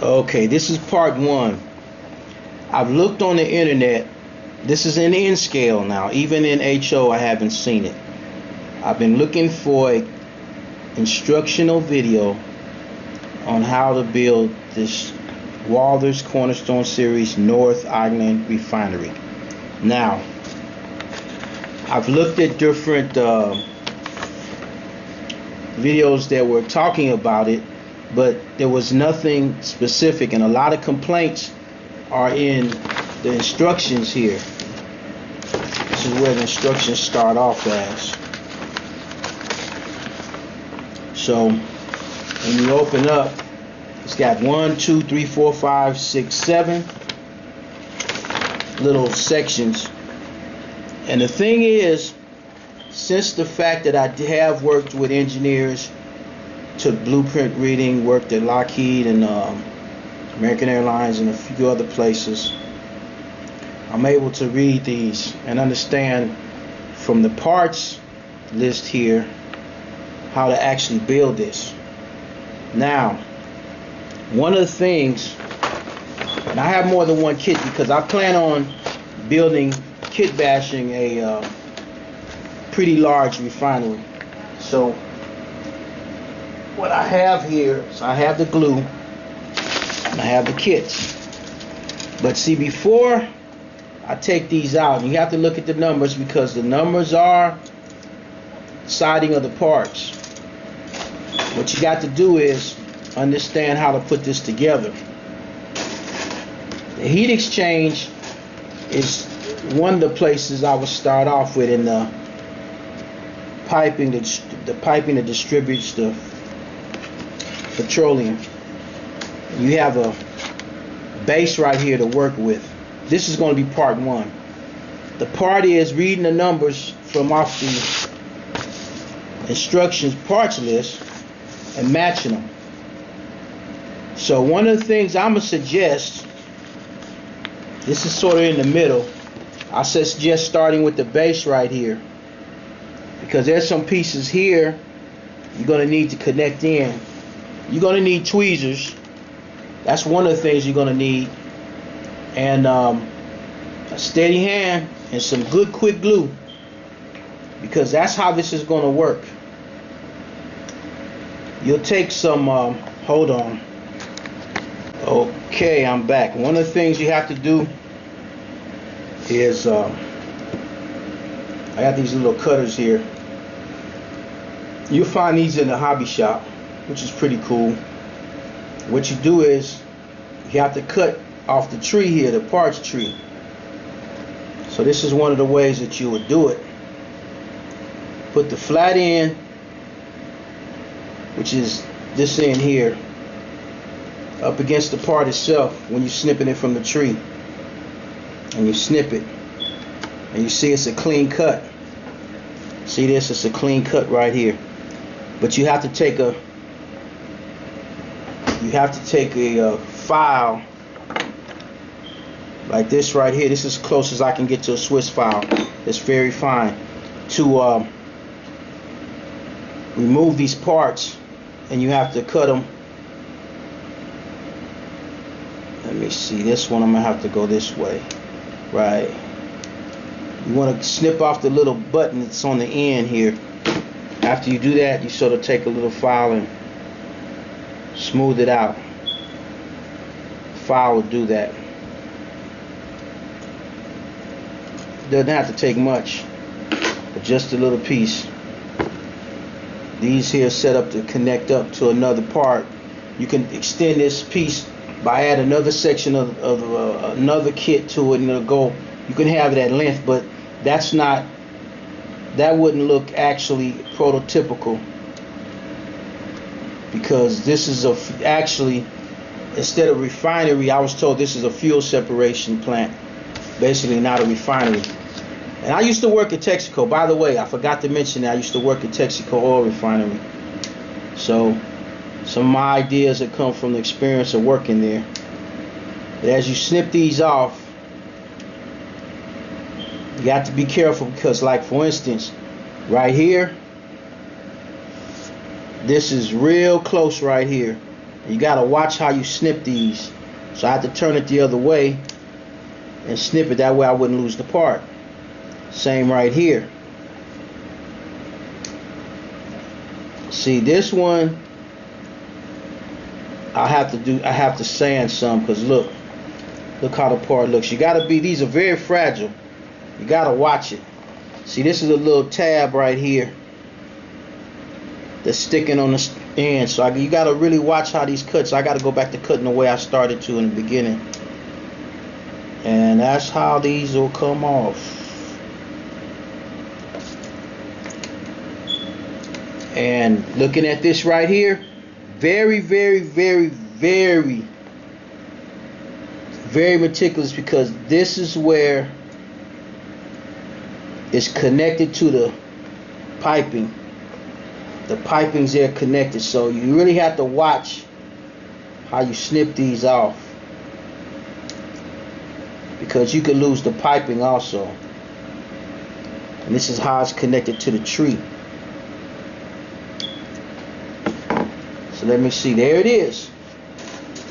Okay, this is part one. I've looked on the internet. This is in N scale now. Even in HO, I haven't seen it. I've been looking for an instructional video on how to build this Walthers Cornerstone Series North Island Refinery. Now, I've looked at different videos that were talking about it, but there was nothing specific, and a lot of complaints are in the instructions here. This is where the instructions start off as. So when you open up, it's got 1, 2, 3, 4, 5, 6, 7 little sections. And the thing is, since the fact that I have worked with engineers, took blueprint reading, worked at Lockheed and American Airlines and a few other places, I'm able to read these and understand from the parts list here how to actually build this. Now, one of the things, and I have more than one kit because I plan on building, kit bashing a pretty large refinery. So what I have here is I have the glue and I have the kits. But see, before I take these out, you have to look at the numbers because the numbers are siding of the parts. What you got to do is understand how to put this together. The heat exchange is one of the places I would start off with in the piping, the piping that distributes the petroleum. You have a base right here to work with. This is going to be part one. The part is reading the numbers from off the instructions parts list and matching them. So one of the things I'm going to suggest, this is sort of in the middle, I suggest starting with the base right here, because there's some pieces here you're going to need to connect in. You're going to need tweezers. That's one of the things you're going to need, and a steady hand and some good quick glue, because that's how this is going to work. You'll take some hold on. Okay, I'm back. One of the things you have to do is I got these little cutters here. You'll find these in the hobby shop, which is pretty cool. What you do is you have to cut off the tree here, the parts tree. So this is one of the ways that you would do it. Put the flat end, which is this end here, up against the part itself when you're snipping it from the tree. And you snip it, and you see it's a clean cut. See this? It's a clean cut right here. But you have to take a file like this right here. This is as close as I can get to a Swiss file. It's very fine to remove these parts, and you have to cut them. Let me see, this one I'm gonna have to go this way. Right. You want to snip off the little button that's on the end here. After you do that, you sort of take a little file and smooth it out. File will do that. Doesn't have to take much, but just a little piece. These here set up to connect up to another part. You can extend this piece by add another section of another kit to it, and it'll go. You can have it at length, but that wouldn't look actually prototypical, because this is actually, instead of refinery, I was told this is a fuel separation plant, basically not a refinery. And I used to work at Texaco. By the way, I forgot to mention that I used to work at Texaco Oil Refinery. So some of my ideas have come from the experience of working there. But as you snip these off, you got to be careful, because like for instance, right here, this is real close right here. You gotta watch how you snip these. So I have to turn it the other way and snip it, that way I wouldn't lose the part. Same right here. See, this one I have to sand some, because look how the part looks. You gotta be, these are very fragile. You gotta watch it. See, this is a little tab right here that's sticking on the end. So you gotta really watch how these cut. So I gotta go back to cutting the way I started to in the beginning. And that's how these will come off. And looking at this right here, very, very, very, very, very meticulous, because this is where it's connected to the piping. The piping's there connected, so you really have to watch how you snip these off, because you could lose the piping also. And this is how it's connected to the tree. So let me see, there it is.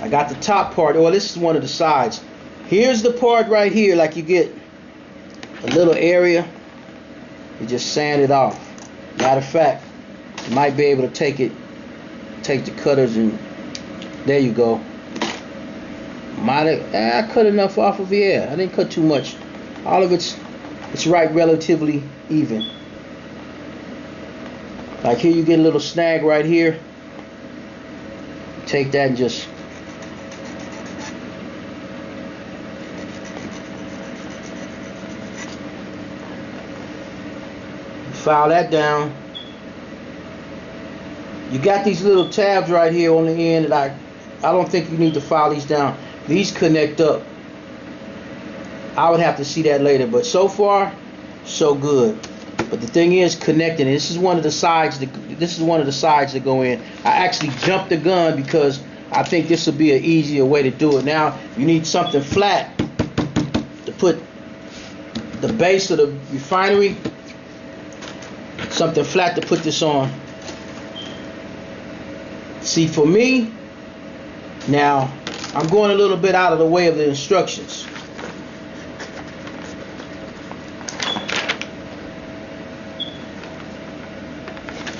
I got the top part. Well, this is one of the sides. Here's the part right here, like you get a little area, you just sand it off. Matter of fact, you might be able to take the cutters, and there you go. I cut enough off of here. I didn't cut too much. All of it's right relatively even. Like here you get a little snag right here. Take that and just file that down. You got these little tabs right here on the end that I don't think you need to file these down. These connect up. I would have to see that later, but so far so good. But the thing is, connecting. This is one of the sides that go in. I actually jumped the gun because I think this will be an easier way to do it. Now you need something flat to put the base of the refinery. Something flat to put this on. See, for me, now I'm going a little bit out of the way of the instructions.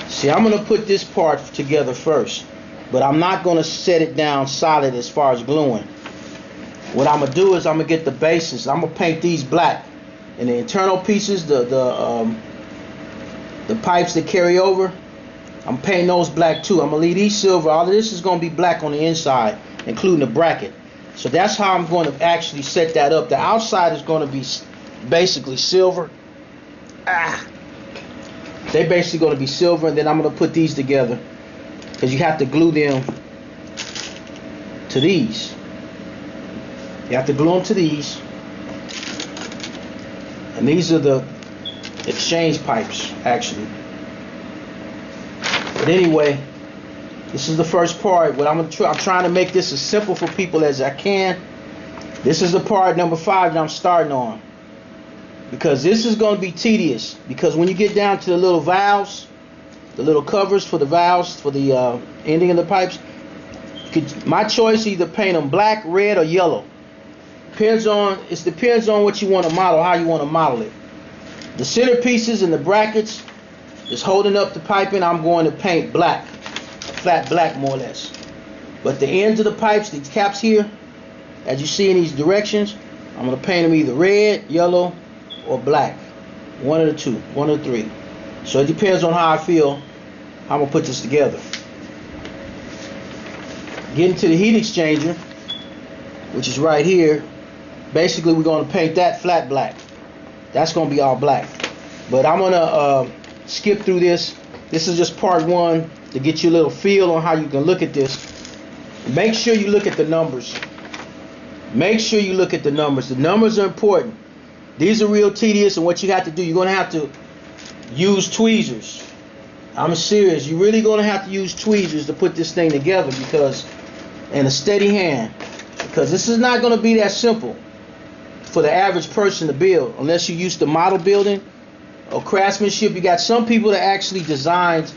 See, I'm going to put this part together first, but I'm not going to set it down solid as far as gluing. What I'm going to do is I'm going to get the bases. I'm going to paint these black. And the internal pieces, the pipes that carry over, I'm painting those black too. I'm going to leave these silver. All of this is going to be black on the inside, including the bracket. So that's how I'm going to actually set that up. The outside is going to be basically silver. They're basically going to be silver, and then I'm going to put these together, because you have to glue them to these. You have to glue them to these. And these are the exchange pipes, actually. But anyway, this is the first part. What I'm trying to make this as simple for people as I can. This is the part number 5 that I'm starting on, because this is going to be tedious. Because when you get down to the little valves, the little covers for the valves for the ending of the pipes, my choice, either paint them black, red, or yellow. Depends on what you want to model, how you want to model it. The centerpieces and the brackets is holding up the piping. I'm going to paint black, flat black more or less. But the ends of the pipes, these caps here, as you see in these directions, I'm going to paint them either red, yellow, or black. One of the two, one of the three. So it depends on how I feel, how I'm going to put this together. Getting to the heat exchanger, which is right here. Basically, we're going to paint that flat black. That's going to be all black. But I'm going to skip through this. This is just part 1 to get you a little feel on how you can look at this. Make sure you look at the numbers. Make sure you look at the numbers. The numbers are important. These are real tedious, and what you have to do, you're going to have to use tweezers. I'm serious. You're really going to have to use tweezers to put this thing together, because, and a steady hand, because this is not going to be that simple for the average person to build, unless you're used to model building or craftsmanship. You got some people that actually designed,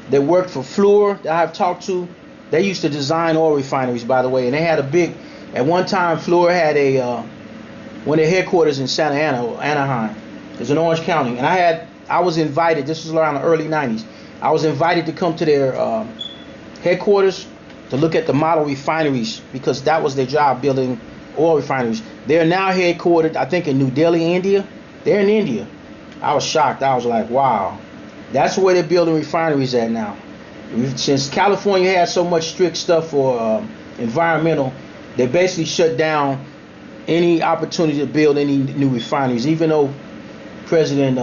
that work for Fluor, that I've talked to, They used to design oil refineries, by the way, and they had a big. At one time, Fluor had a one of their headquarters in Santa Ana, Anaheim. It's in Orange County, and I was invited. This was around the early '90s. I was invited to come to their headquarters to look at the model refineries because that was their job, building oil refineries. They're now headquartered, I think, in New Delhi, India. They're in India. I was shocked. I was like, wow, that's where they're building refineries at now. Since California had so much strict stuff for environmental, they basically shut down any opportunity to build any new refineries. Even though President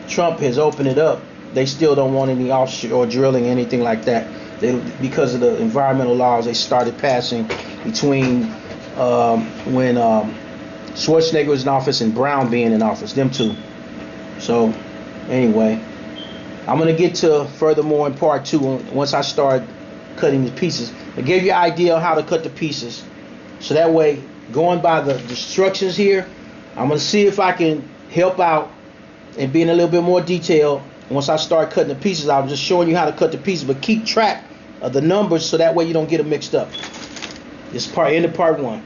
Trump has opened it up, they still don't want any offshore drilling, anything like that. Because of the environmental laws they started passing between when Schwarzenegger was in office and Brown being in office, them two. So anyway, I'm going to get to furthermore in part 2 once I start cutting the pieces. I gave you an idea on how to cut the pieces. So that way, going by the instructions here, I'm going to see if I can help out and be in a little bit more detail. Once I start cutting the pieces, I'm just showing you how to cut the pieces, but keep track of the numbers so that way you don't get them mixed up. This part, end of part 1.